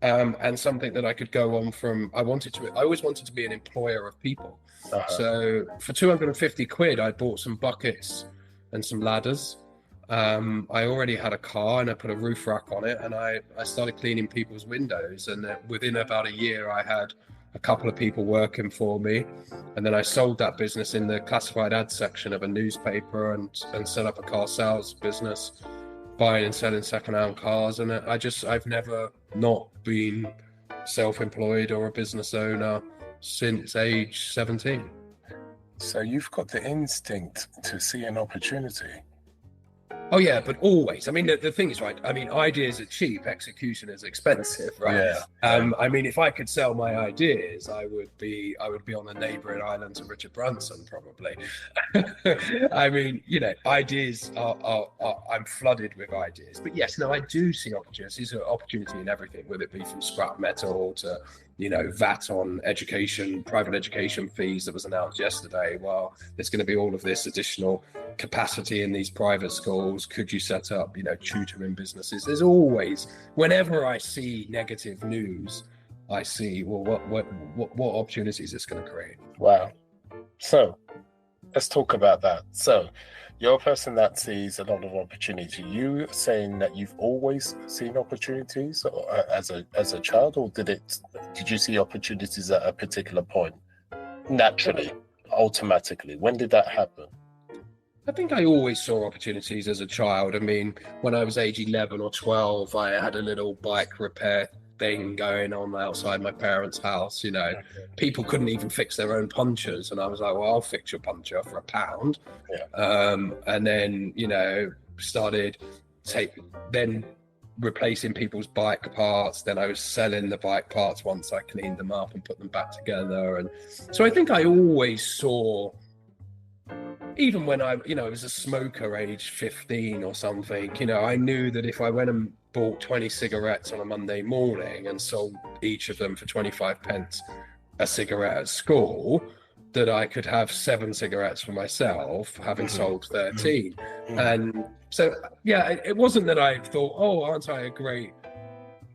and something that I could go on from. I always wanted to be an employer of people. So for 250 quid, I bought some buckets and some ladders. I already had a car and I put a roof rack on it, and I started cleaning people's windows, and within about a year I had a couple of people working for me, and then I sold that business in the classified ad section of a newspaper and set up a car sales business, buying and selling second-hand cars. And I've never not been self-employed or a business owner since age 17. So you've got the instinct to see an opportunity. Oh yeah, but always. I mean, the thing is, right, I mean, ideas are cheap, execution is expensive, right? I mean, if I could sell my ideas, I would be on the neighboring island to Richard Branson, probably. I mean, ideas are I'm flooded with ideas. But yes, no, I do see opportunities. There's an opportunity in everything, whether it be from scrap metal to VAT on education, private education fees that was announced yesterday. Well, there's going to be all of this additional capacity in these private schools. Could you set up, tutoring businesses? There's always, whenever I see negative news, I see, well, what opportunities is this going to create? Wow. So let's talk about that. So you're a person that sees a lot of opportunity. You saying that you've always seen opportunities as a child, or did you see opportunities at a particular point naturally, automatically? When did that happen? I think I always saw opportunities as a child. I mean, when I was age 11 or 12, I had a little bike repair thing going on outside my parents' house. You know, people couldn't even fix their own punctures. And I was like, well, I'll fix your puncture for £1. Yeah. And then, you know, started then replacing people's bike parts. Then I was selling the bike parts once I cleaned them up and put them back together. And so I think I always saw, even when I was a smoker age 15 or something, you know, I knew that if I went and bought 20 cigarettes on a Monday morning and sold each of them for 25 pence a cigarette at school, that I could have 7 cigarettes for myself, having sold 13. And so, yeah, it wasn't that I thought, oh, aren't I a great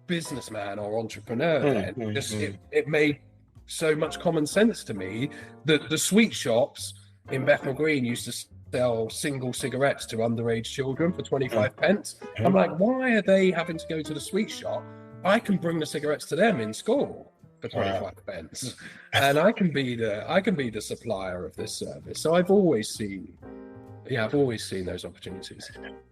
businessman or entrepreneur then? Just it made so much common sense to me that the sweet shops in Bethnal Green used to sell single cigarettes to underage children for 25 pence. I'm like, why are they having to go to the sweet shop? I can bring the cigarettes to them in school for 25 pence, and I can be the supplier of this service. So I've always seen those opportunities.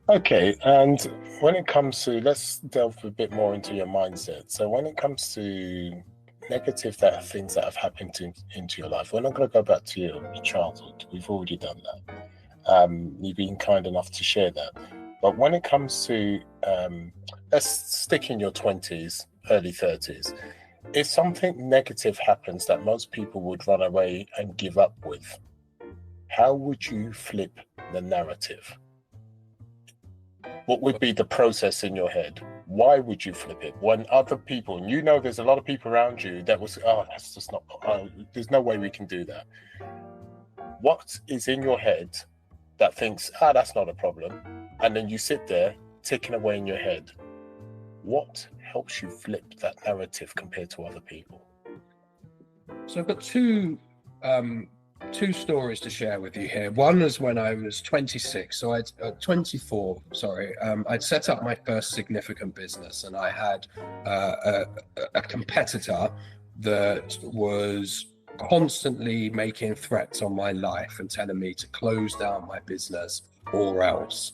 Okay, and when it comes to, let's delve a bit more into your mindset. So when it comes to negative things that have happened into your life, we're not going to go back to your childhood. We've already done that. You've been kind enough to share that. But when it comes to, let's stick in your 20s, early 30s, if something negative happens that most people would run away and give up with, how would you flip the narrative? What would be the process in your head? Why would you flip it? When other people, and you know there's a lot of people around you that was, oh, that's just not, there's no way we can do that. What is in your head that thinks, that's not a problem? And then you sit there ticking away in your head. What helps you flip that narrative compared to other people? So I've got two stories to share with you here. One is when I was 26, so I'd 24. Sorry, I'd set up my first significant business, and I had a competitor that was constantly making threats on my life and telling me to close down my business or else.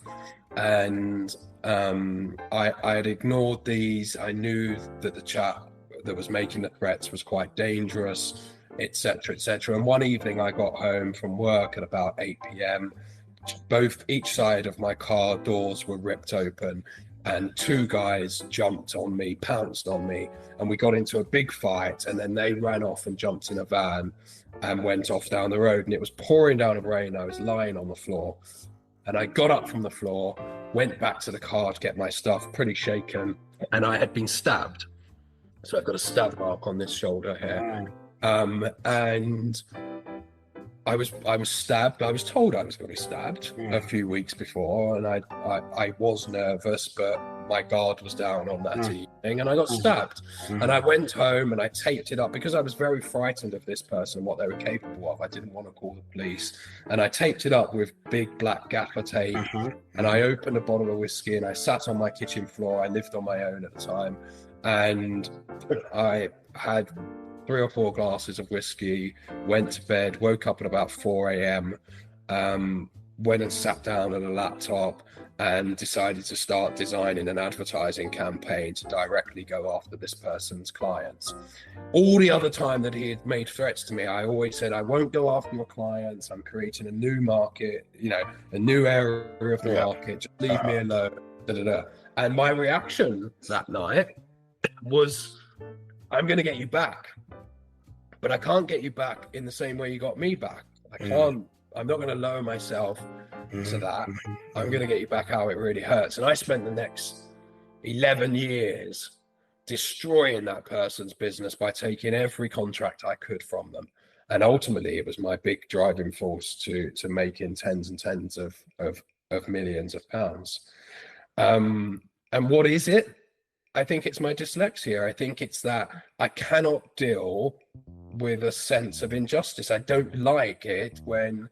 And I had ignored these. I knew that the chap that was making the threats was quite dangerous, etc., etc. And one evening I got home from work at about 8 p.m. Each side of my car doors were ripped open, and 2 guys jumped on me, pounced on me, and we got into a big fight. And then they ran off and jumped in a van and went off down the road. And it was pouring down with rain. I was lying on the floor, and I got up from the floor, went back to the car to get my stuff, pretty shaken, and I had been stabbed. So I've got a stab mark on this shoulder here. And I was stabbed. I was told I was going to be stabbed a few weeks before, and I was nervous, but my guard was down on that evening, and I got stabbed. And I went home and I taped it up because I was very frightened of this person, what they were capable of. I didn't want to call the police, and I taped it up with big black gaffer tape. And I opened a bottle of whiskey, and I sat on my kitchen floor. I lived on my own at the time, and I had 3 or 4 glasses of whiskey, went to bed, woke up at about 4 a.m., went and sat down at a laptop and decided to start designing an advertising campaign to directly go after this person's clients. All the other time that he had made threats to me, I always said, I won't go after your clients. I'm creating a new market, a new area of the market. Just leave me alone. And my reaction that night was, I'm going to get you back. But I can't get you back in the same way you got me back. I'm not going to lower myself to that. I'm going to get you back how it really hurts. And I spent the next 11 years destroying that person's business by taking every contract I could from them. And ultimately, it was my big driving force to making tens and tens of millions of pounds. And what is it? I think it's my dyslexia. I think it's that I cannot deal with a sense of injustice. I don't like it when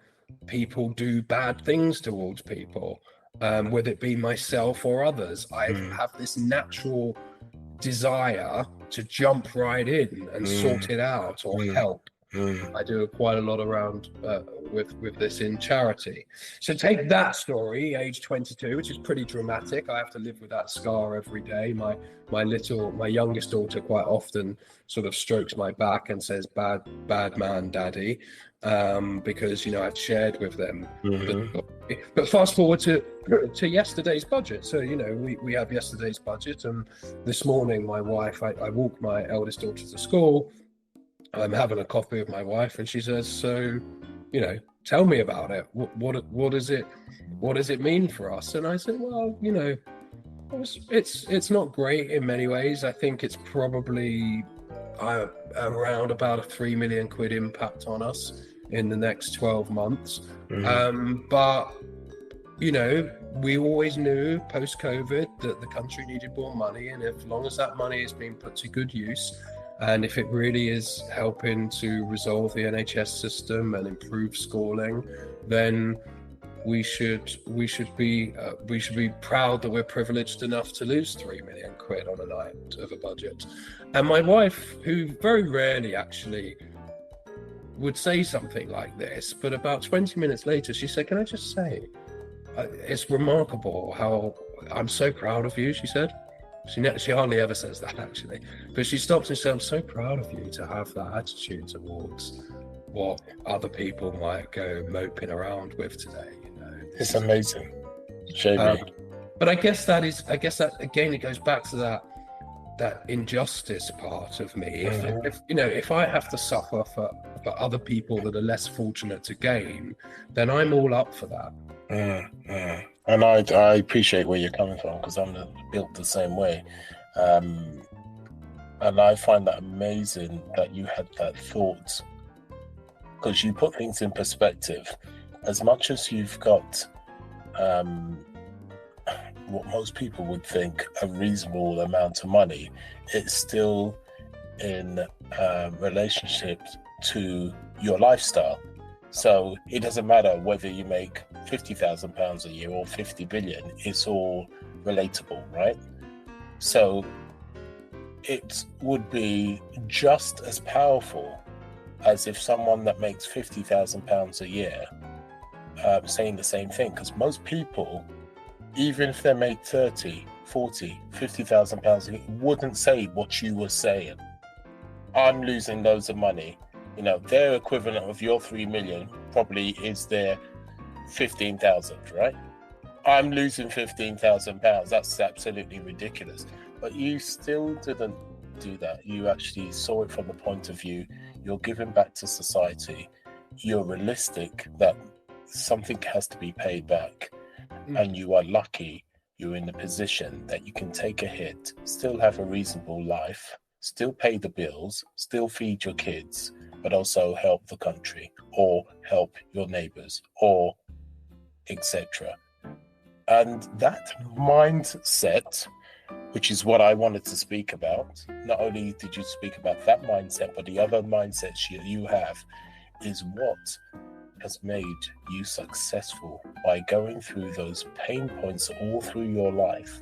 people do bad things towards people, whether it be myself or others. I have this natural desire to jump right in and sort it out or help. I do quite a lot around with this in charity. So take that story, age 22, which is pretty dramatic. I have to live with that scar every day. My youngest daughter quite often sort of strokes my back and says, bad man, daddy, because, you know, I've shared with them. But fast forward to yesterday's budget. So, you know, we have yesterday's budget, and this morning my wife, I walked my eldest daughter to school. I'm having a coffee with my wife, and she says, "So, you know, tell me about it. What does it mean for us?" And I said, "Well, you know, it's not great in many ways. I think it's probably around about a 3 million quid impact on us in the next 12 months. But you know, we always knew post-COVID that the country needed more money, and as long as that money is being put to good use, and if it really is helping to resolve the NHS system and improve schooling, then we should be proud that we're privileged enough to lose 3 million quid on a night of a budget." And my wife, who very rarely actually would say something like this, but about 20 minutes later, she said, "Can I just say, it's remarkable how I'm so proud of you," she said. She hardly ever says that, actually. But she stops and says, "I'm so proud of you to have that attitude towards what other people might go moping around with today." You know, it's amazing. Jamie. But I guess that again, it goes back to that injustice part of me. If you know, if I have to suffer for other people that are less fortunate to gain, then I'm all up for that. And I appreciate where you're coming from, because I'm built the same way, and I find that amazing that you had that thought, because you put things in perspective. As much as you've got what most people would think a reasonable amount of money, it's still in relationship to your lifestyle. So it doesn't matter whether you make £50,000 a year or 50 billion, it's all relatable, right? So it would be just as powerful as if someone that makes £50,000 a year saying the same thing, because most people, even if they make 30, 40, £50,000 a year, wouldn't say what you were saying. I'm losing loads of money. You know, their equivalent of your 3 million probably is their 15,000, right? I'm losing £15,000. That's absolutely ridiculous. But you still didn't do that. You actually saw it from the point of view, you're giving back to society. You're realistic that something has to be paid back. And you are lucky you're in a position that you can take a hit, still have a reasonable life, still pay the bills, still feed your kids, but also help the country or help your neighbors or etc. And that mindset, which is what I wanted to speak about, not only did you speak about that mindset, but the other mindsets you have, is what has made you successful by going through those pain points all through your life.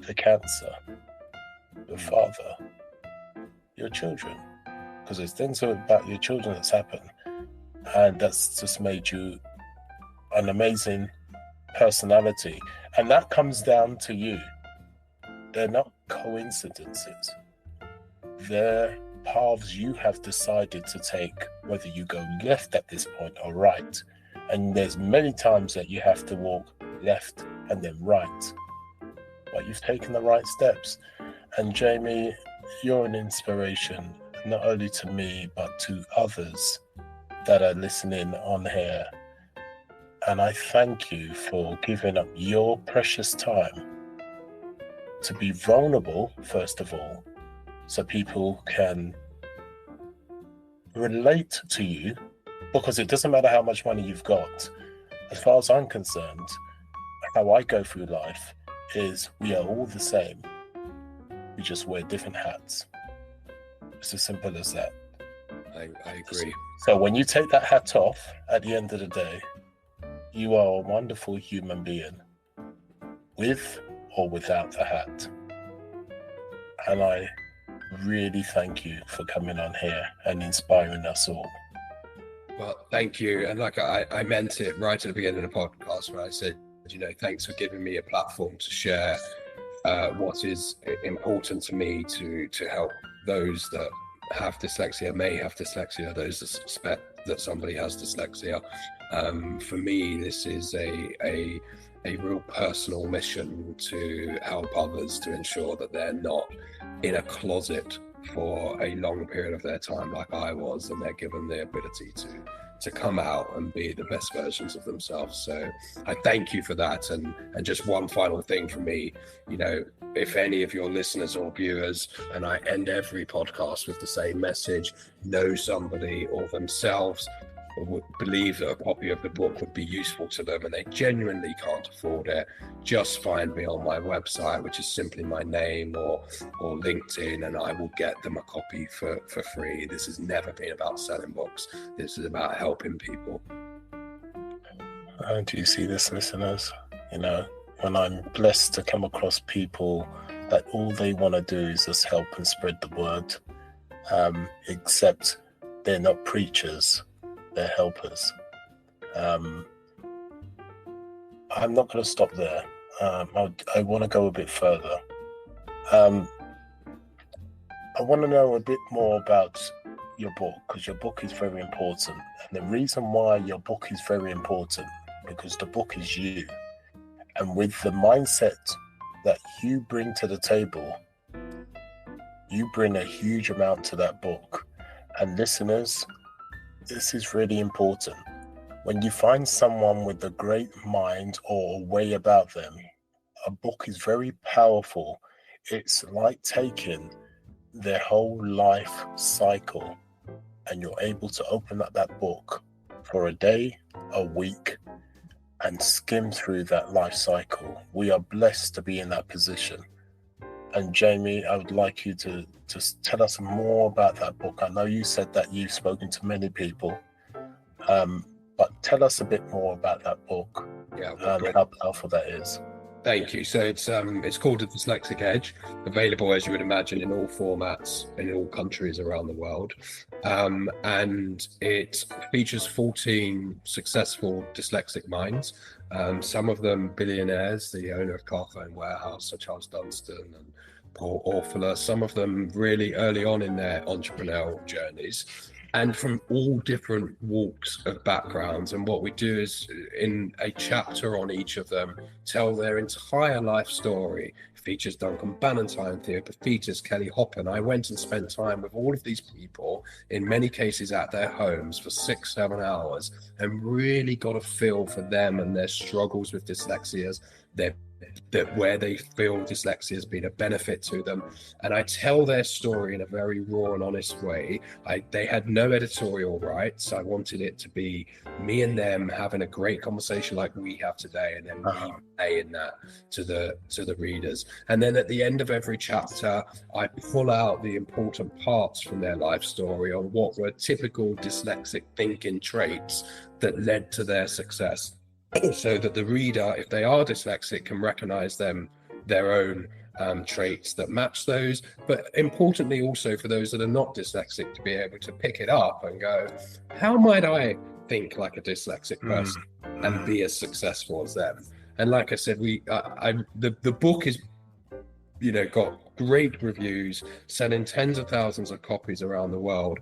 The cancer, the father, your children, because there's things about your children that's happened, and that's just made you an amazing personality. And that comes down to you. They're not coincidences. They're paths you have decided to take, whether you go left at this point or right. And there's many times that you have to walk left and then right, but you've taken the right steps. And Jamie, you're an inspiration, not only to me, but to others that are listening on here. And I thank you for giving up your precious time to be vulnerable, first of all, so people can relate to you, because it doesn't matter how much money you've got. As far as I'm concerned, how I go through life is we are all the same. We just wear different hats. It's as simple as that. I agree. So when you take that hat off at the end of the day, you are a wonderful human being, with or without the hat. And I really thank you for coming on here and inspiring us all. Well, thank you. And like I meant it right at the beginning of the podcast when I said, thanks for giving me a platform to share what is important to me to help those that have dyslexia, may have dyslexia, those that suspect that somebody has dyslexia. For me, this is a real personal mission to help others to ensure that they're not in a closet for a long period of their time like I was, and they're given the ability to come out and be the best versions of themselves. So I thank you for that. And just one final thing from me, if any of your listeners or viewers, and I end every podcast with the same message, know somebody or themselves or would believe that a copy of the book would be useful to them and they genuinely can't afford it, just find me on my website, which is simply my name, or LinkedIn, and I will get them a copy for free. This has never been about selling books. This is about helping people. Do you see this, listeners? When I'm blessed to come across people that all they want to do is just help and spread the word, except they're not preachers. They're helpers. I'm not going to stop there. I want to go a bit further. I want to know a bit more about your book, because your book is very important. And the reason why your book is very important, because the book is you. And with the mindset that you bring to the table, you bring a huge amount to that book. And listeners, this is really important. When you find someone with a great mind or a way about them, a book is very powerful. It's like taking their whole life cycle, and you're able to open up that book for a day, a week, and skim through that life cycle. We are blessed to be in that position. And Jamie, I would like you to just tell us more about that book. I know you said that you've spoken to many people, but tell us a bit more about that book, and how powerful that is. Thank you. So it's called The Dyslexic Edge, available, as you would imagine, in all formats in all countries around the world. And it features 14 successful dyslexic minds, some of them billionaires, the owner of Carphone Warehouse, Sir Charles Dunstan and Paul Orfila, some of them really early on in their entrepreneurial journeys, and from all different walks of backgrounds. And what we do is, in a chapter on each of them, tell their entire life story. It features Duncan Bannatyne, Theo Paphitis, Kelly Hoppen. I went and spent time with all of these people, in many cases at their homes, for 6-7 hours, and really got a feel for them and their struggles with dyslexia, that where they feel dyslexia has been a benefit to them. And I tell their story in a very raw and honest way. They had no editorial rights. I wanted it to be me and them having a great conversation like we have today, and then me saying that to the readers. And then at the end of every chapter, I pull out the important parts from their life story on what were typical dyslexic thinking traits that led to their success, so that the reader, if they are dyslexic, can recognize their own traits that match those. But importantly, also for those that are not dyslexic, to be able to pick it up and go, how might I think like a dyslexic person and be as successful as them? And like I said, the book is, got great reviews, selling tens of thousands of copies around the world.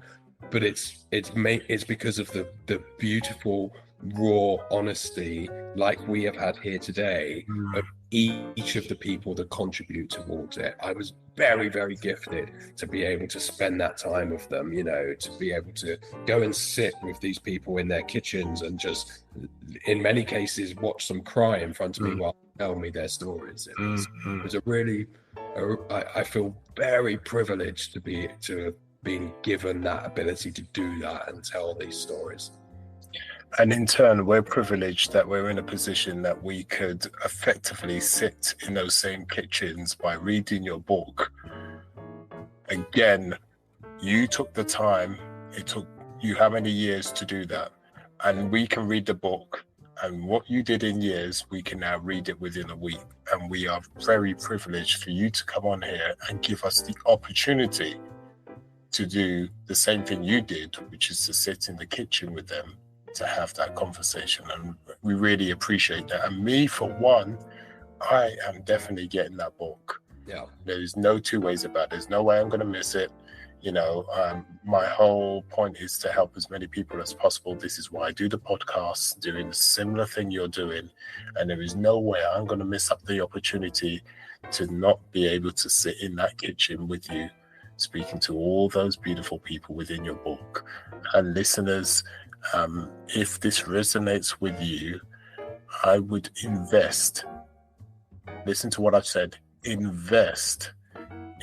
But it's because of the beautiful raw honesty, like we have had here today, of each of the people that contribute towards it. I was very, very gifted to be able to spend that time with them, to be able to go and sit with these people in their kitchens and just, in many cases, watch them cry in front of me while they tell me their stories. It was a really, I feel very privileged to have been given that ability to do that and tell these stories. And in turn, we're privileged that we're in a position that we could effectively sit in those same kitchens by reading your book. Again, you took the time It took you how many years to do that? And we can read the book, and what you did in years, we can now read it within a week. And we are very privileged for you to come on here and give us the opportunity to do the same thing you did, which is to sit in the kitchen with them to have that conversation. And we really appreciate that. And me, for one, I am definitely getting that book. Yeah. There's no two ways about it. There's no way I'm going to miss it. You know, my whole point is to help as many people as possible. This is why I do the podcast, doing the similar thing you're doing. And there is no way I'm going to miss up the opportunity to not be able to sit in that kitchen with you, speaking to all those beautiful people within your book. And listeners, if this resonates with you, I would invest. Listen to what I've said. Invest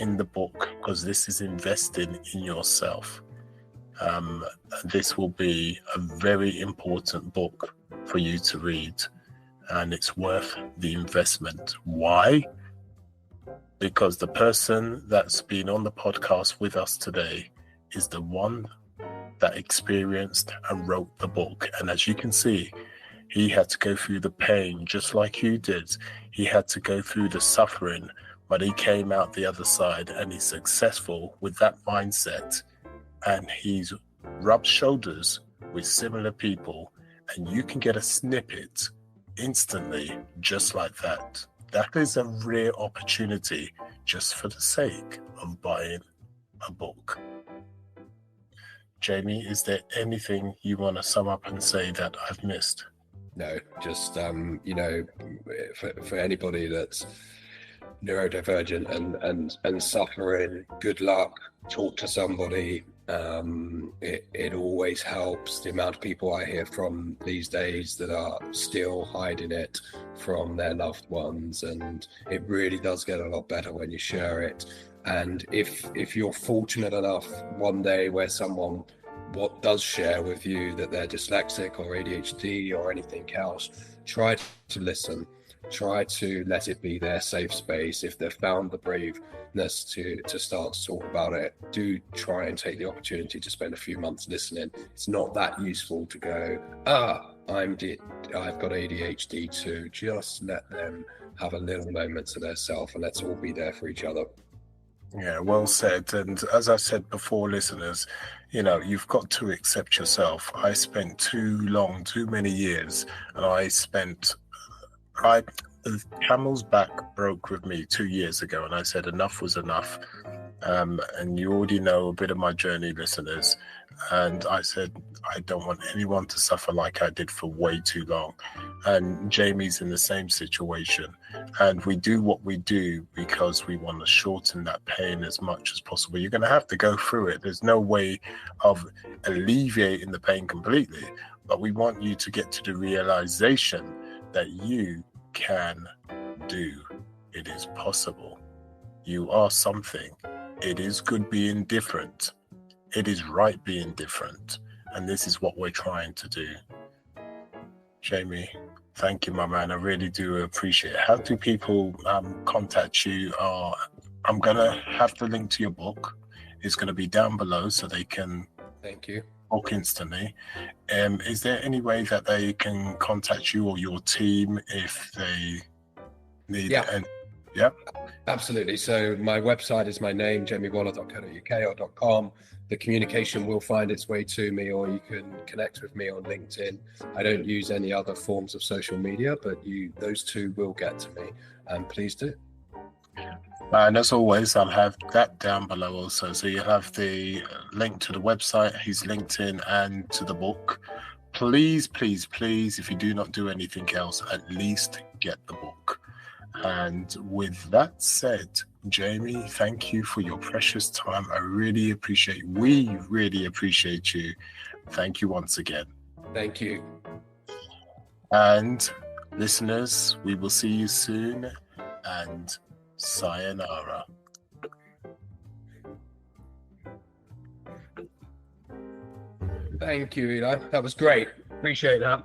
in the book, because this is investing in yourself. This will be a very important book for you to read, and it's worth the investment. Why? Because the person that's been on the podcast with us today is the one that experienced and wrote the book. And as you can see, he had to go through the pain just like you did. He had to go through the suffering, but he came out the other side, and he's successful with that mindset. And he's rubbed shoulders with similar people, and you can get a snippet instantly just like that. That is a rare opportunity just for the sake of buying a book. Jamie, is there anything you want to sum up and say that I've missed? No, just, you know, for anybody that's neurodivergent and suffering, good luck, talk to somebody. It always helps. The amount of people I hear from these days that are still hiding it from their loved ones, and it really does get a lot better when you share it. And if you're fortunate enough one day where someone does share with you that they're dyslexic or ADHD or anything else, try to listen. Try to let it be their safe space. If they've found the braveness to start to talk about it, do try and take the opportunity to spend a few months listening. It's not that useful to go, I've got ADHD too. Just let them have a little moment to themselves, and let's all be there for each other. Yeah, well said. And as I said before, listeners, you know, you've got to accept yourself. I spent too many years, and the camel's back broke with me 2 years ago, and I said enough was enough. And you already know a bit of my journey, listeners. And I said, I don't want anyone to suffer like I did for way too long. And Jamie's in the same situation. And we do what we do because we want to shorten that pain as much as possible. You're going to have to go through it. There's no way of alleviating the pain completely. But we want you to get to the realization that you can do. It is possible. You are something. It is good being different. It is right being different. And this is what we're trying to do. Jamie, thank you, my man. I really do appreciate it. How do people contact you? I'm going to have the link to your book. It's going to be down below so they can Thank you. book instantly. Is there any way that they can contact you or your team if they need it? Yeah, absolutely. So my website is my name, jamiewaller.co.uk or .com. The communication will find its way to me, or you can connect with me on LinkedIn. I don't use any other forms of social media, but those two will get to me, and please do. And as always, I'll have that down below also. So you'll have the link to the website, his LinkedIn, and to the book. Please, please, please, if you do not do anything else, at least get the book. And with that said, Jamie, thank you for your precious time. I really appreciate it. We really appreciate you. Thank you once again. Thank you. And listeners, we will see you soon, and sayonara. Thank you, Eli. That was great. Appreciate that.